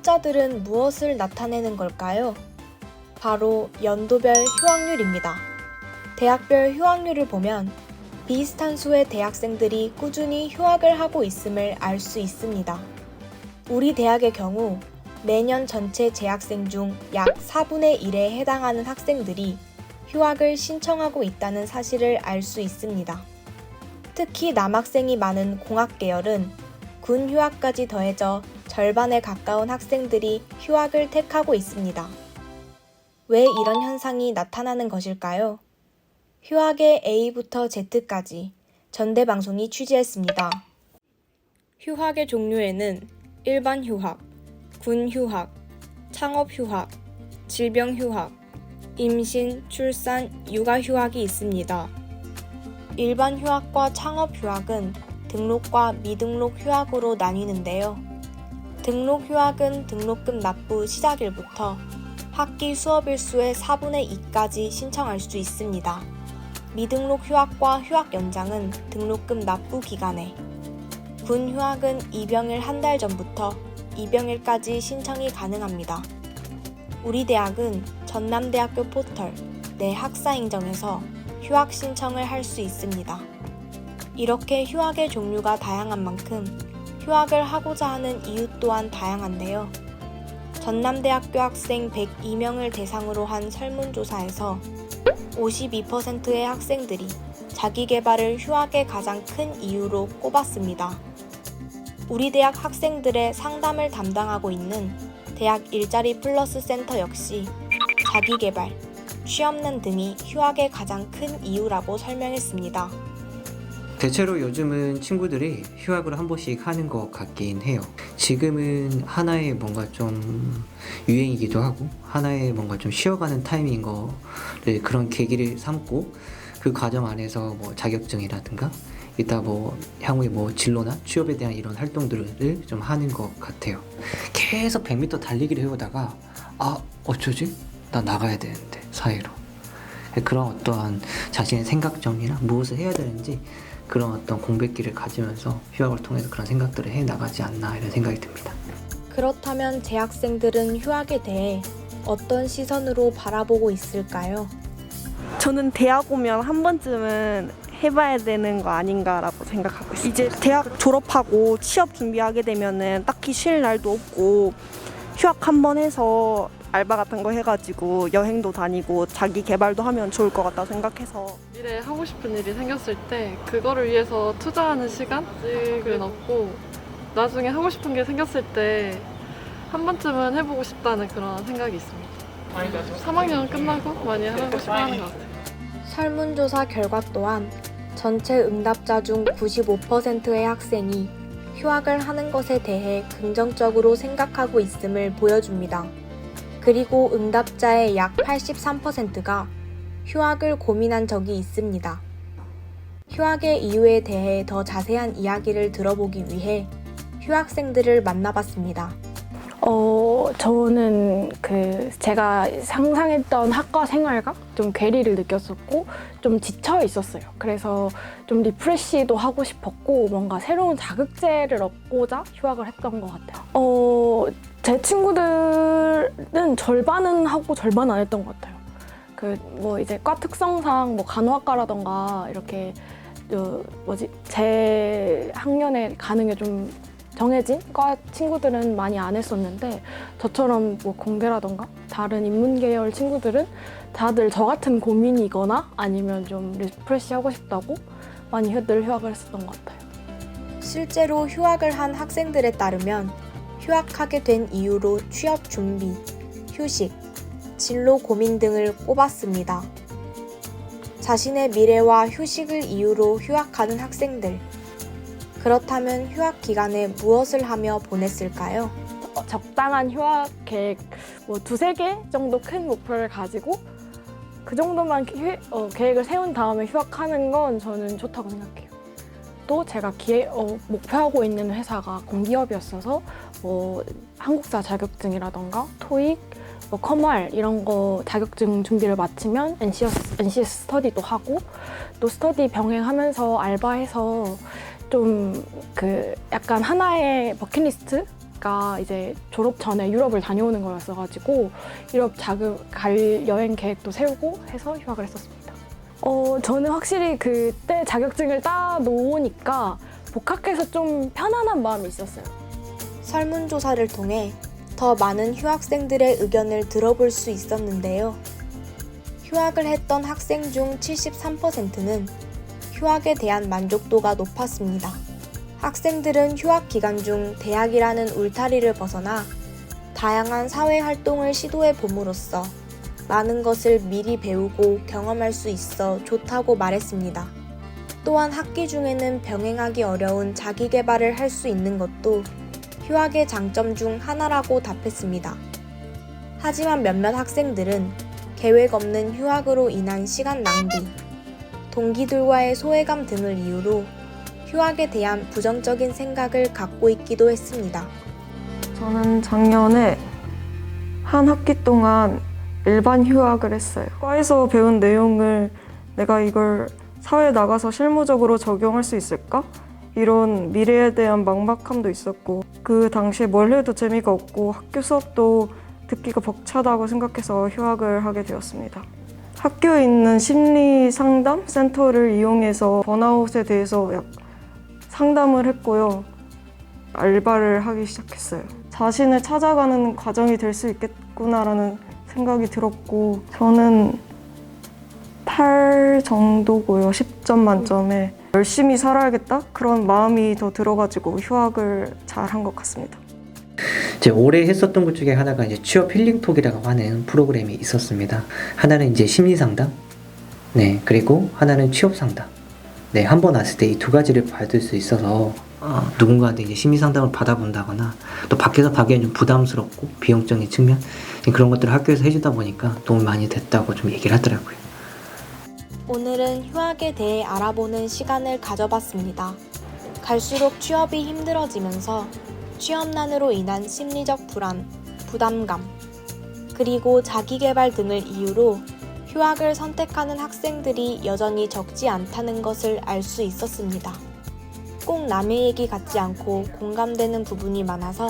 숫자들은 무엇을 나타내는 걸까요? 바로 연도별 휴학률입니다. 대학별 휴학률을 보면 비슷한 수의 대학생들이 꾸준히 휴학을 하고 있음을 알 수 있습니다. 우리 대학의 경우 매년 전체 재학생 중 약 4분의 1에 해당하는 학생들이 휴학을 신청하고 있다는 사실을 알 수 있습니다. 특히 남학생이 많은 공학 계열은 군 휴학까지 더해져 절반에 가까운 학생들이 휴학을 택하고 있습니다. 왜 이런 현상이 나타나는 것일까요? 휴학의 A부터 Z까지 전대방송이 취재했습니다. 휴학의 종류에는 일반 휴학, 군 휴학, 창업 휴학, 질병 휴학, 임신, 출산, 육아 휴학이 있습니다. 일반 휴학과 창업 휴학은 등록과 미등록 휴학으로 나뉘는데요. 등록 휴학은 등록금 납부 시작일부터 학기 수업일수의 4분의 2까지 신청할 수 있습니다. 미등록 휴학과 휴학 연장은 등록금 납부 기간에, 군 휴학은 입영일 한 달 전부터 입영일까지 신청이 가능합니다. 우리 대학은 전남대학교 포털 내 학사인정에서 휴학 신청을 할 수 있습니다. 이렇게 휴학의 종류가 다양한 만큼 휴학을 하고자 하는 이유 또한 다양한데요. 전남대학교 학생 102명을 대상으로 한 설문조사에서 52%의 학생들이 자기계발을 휴학의 가장 큰 이유로 꼽았습니다. 우리 대학 학생들의 상담을 담당하고 있는 대학 일자리 플러스 센터 역시 자기계발, 취업난 등이 휴학의 가장 큰 이유라고 설명했습니다. 대체로 요즘은 친구들이 휴학을 한 번씩 하는 것 같긴 해요. 지금은 하나의 뭔가 좀 유행이기도 하고 하나의 뭔가 좀 쉬어가는 타임인 거를 그런 계기를 삼고 그 과정 안에서 뭐 자격증이라든가 이따 뭐 향후에 뭐 진로나 취업에 대한 이런 활동들을 좀 하는 것 같아요. 계속 100m 달리기를 해오다가 어쩌지? 나 나가야 되는데 사회로. 그런 어떠한 자신의 생각 정리나 무엇을 해야 되는지 그런 어떤 공백기를 가지면서 휴학을 통해서 그런 생각들을 해나가지 않나 이런 생각이 듭니다. 그렇다면 재학생들은 휴학에 대해 어떤 시선으로 바라보고 있을까요? 저는 대학 오면 한 번쯤은 해봐야 되는 거 아닌가라고 생각하고 있어요. 이제 대학 졸업하고 취업 준비하게 되면은 딱히 쉴 날도 없고 휴학 한 번 해서 알바 같은 거 해가지고 여행도 다니고 자기 개발도 하면 좋을 것 같다고 생각해서 미래에 하고 싶은 일이 생겼을 때 그거를 위해서 투자하는 시간은 없고 나중에 하고 싶은 게 생겼을 때 한 번쯤은 해보고 싶다는 그런 생각이 있습니다. 3학년 끝나고 많이 하고 싶어 하는 것 같아요. 설문조사 결과 또한 전체 응답자 중 95%의 학생이 휴학을 하는 것에 대해 긍정적으로 생각하고 있음을 보여줍니다. 그리고 응답자의 약 83%가 휴학을 고민한 적이 있습니다. 휴학의 이유에 대해 더 자세한 이야기를 들어보기 위해 휴학생들을 만나봤습니다. 저는 제가 상상했던 학과 생활과 좀 괴리를 느꼈었고 좀 지쳐 있었어요. 그래서 좀 리프레시도 하고 싶었고 뭔가 새로운 자극제를 얻고자 휴학을 했던 것 같아요. 제 친구들은 절반은 하고 절반 안 했던 것 같아요. 이제 과 특성상 간호학과라던가 이렇게 제 학년에 가는 게 좀 정해진 과 친구들은 많이 안 했었는데 저처럼 공대라던가 다른 인문 계열 친구들은 다들 저 같은 고민이거나 아니면 좀 리프레시 하고 싶다고 많이들 휴학을 했었던 것 같아요. 실제로 휴학을 한 학생들에 따르면 휴학하게 된 이유로 취업 준비, 휴식, 진로 고민 등을 꼽았습니다. 자신의 미래와 휴식을 이유로 휴학하는 학생들. 그렇다면 휴학 기간에 무엇을 하며 보냈을까요? 적당한 휴학 계획 2-3개 정도 큰 목표를 가지고 그 정도만 계획을 세운 다음에 휴학하는 건 저는 좋다고 생각해요. 또 제가 목표하고 있는 회사가 공기업이었어서 한국사 자격증이라던가 토익, 컴활 이런 거 자격증 준비를 마치면 NCS 스터디도 하고 또 스터디 병행하면서 알바해서 좀 약간 하나의 버킷리스트 보니까 이제 졸업 전에 유럽을 다녀오는 거였어가지고 유럽 자극 갈 여행 계획도 세우고 해서 휴학을 했었습니다. 저는 확실히 그때 자격증을 따 놓으니까 복학해서 좀 편안한 마음이 있었어요. 설문조사를 통해 더 많은 휴학생들의 의견을 들어볼 수 있었는데요. 휴학을 했던 학생 중 73%는 휴학에 대한 만족도가 높았습니다. 학생들은 휴학 기간 중 대학이라는 울타리를 벗어나 다양한 사회 활동을 시도해 봄으로써 많은 것을 미리 배우고 경험할 수 있어 좋다고 말했습니다. 또한 학기 중에는 병행하기 어려운 자기 개발을 할 수 있는 것도 휴학의 장점 중 하나라고 답했습니다. 하지만 몇몇 학생들은 계획 없는 휴학으로 인한 시간 낭비, 동기들과의 소외감 등을 이유로 휴학에 대한 부정적인 생각을 갖고 있기도 했습니다. 저는 작년에 한 학기 동안 일반 휴학을 했어요. 과에서 배운 내용을 내가 이걸 사회에 나가서 실무적으로 적용할 수 있을까? 이런 미래에 대한 막막함도 있었고 그 당시에 뭘 해도 재미가 없고 학교 수업도 듣기가 벅차다고 생각해서 휴학을 하게 되었습니다. 학교에 있는 심리 상담 센터를 이용해서 번아웃에 대해서 상담을 했고요. 알바를 하기 시작했어요. 자신을 찾아가는 과정이 될 수 있겠구나라는 생각이 들었고 저는 8 정도고요. 10점 만점에 열심히 살아야겠다 그런 마음이 더 들어가지고 휴학을 잘 한 것 같습니다. 이제 올해 했었던 것 중에 하나가 이제 취업 힐링톡이라고 하는 프로그램이 있었습니다. 하나는 이제 심리 상담, 네, 그리고 하나는 취업 상담. 네, 한 번 왔을 때 이 두 가지를 받을 수 있어서 누군가한테 이제 심리 상담을 받아본다거나 또 밖에서 받기엔 좀 부담스럽고 비용적인 측면 그런 것들을 학교에서 해주다 보니까 도움이 많이 됐다고 좀 얘기를 하더라고요. 오늘은 휴학에 대해 알아보는 시간을 가져봤습니다. 갈수록 취업이 힘들어지면서 취업난으로 인한 심리적 불안, 부담감, 그리고 자기개발 등을 이유로 휴학을 선택하는 학생들이 여전히 적지 않다는 것을 알 수 있었습니다. 꼭 남의 얘기 같지 않고 공감되는 부분이 많아서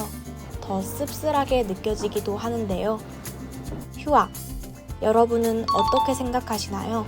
더 씁쓸하게 느껴지기도 하는데요. 휴학, 여러분은 어떻게 생각하시나요?